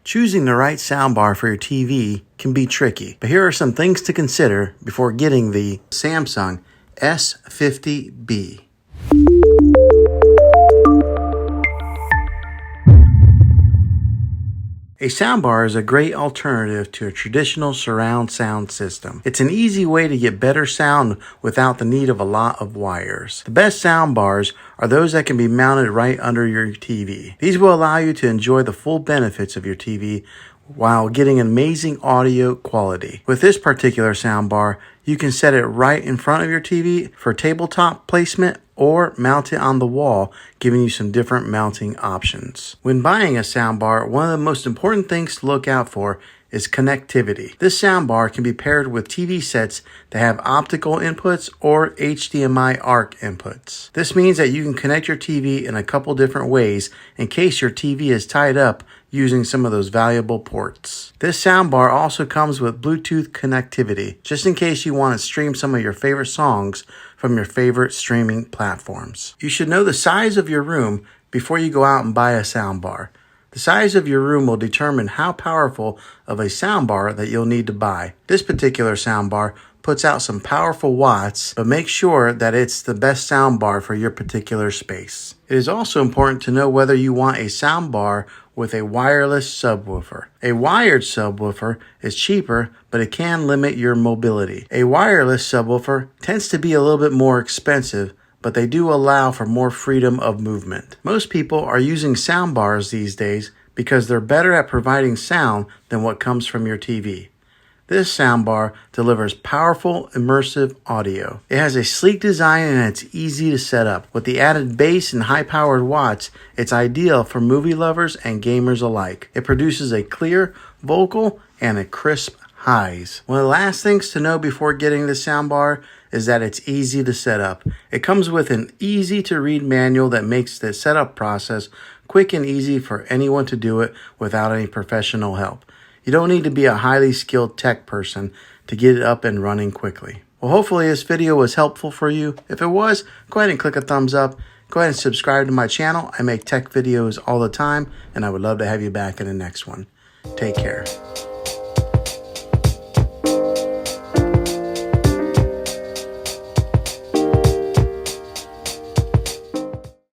Choosing the right soundbar for your TV can be tricky, but here are some things to consider before getting the Samsung S50B. A soundbar is a great alternative to a traditional surround sound system. It's an easy way to get better sound without the need of a lot of wires. The best soundbars are those that can be mounted right under your TV. These will allow you to enjoy the full benefits of your TV while getting amazing audio quality. With this particular soundbar, you can set it right in front of your TV for tabletop placement or mount it on the wall, giving you some different mounting options. When buying a soundbar, one of the most important things to look out for is connectivity. This soundbar can be paired with TV sets that have optical inputs or HDMI ARC inputs. This means that you can connect your TV in a couple different ways in case your TV is tied up using some of those valuable ports. This soundbar also comes with Bluetooth connectivity, just in case you want to stream some of your favorite songs from your favorite streaming platforms. You should know the size of your room before you go out and buy a soundbar. The size of your room will determine how powerful of a soundbar that you'll need to buy. This particular soundbar puts out some powerful watts, but make sure that it's the best soundbar for your particular space. It is also important to know whether you want a soundbar with a wireless subwoofer. A wired subwoofer is cheaper, but it can limit your mobility. A wireless subwoofer tends to be a little bit more expensive, but they do allow for more freedom of movement. Most people are using soundbars these days because they're better at providing sound than what comes from your TV. This soundbar delivers powerful, immersive audio. It has a sleek design and it's easy to set up. With the added bass and high-powered watts, it's ideal for movie lovers and gamers alike. It produces a clear vocal and a crisp highs. One of the last things to know before getting this soundbar is that it's easy to set up. It comes with an easy-to-read manual that makes the setup process quick and easy for anyone to do it without any professional help. You don't need to be a highly skilled tech person to get it up and running quickly. Well, hopefully this video was helpful for you. If it was, go ahead and click a thumbs up. Go ahead and subscribe to my channel. I make tech videos all the time, and I would love to have you back in the next one. Take care.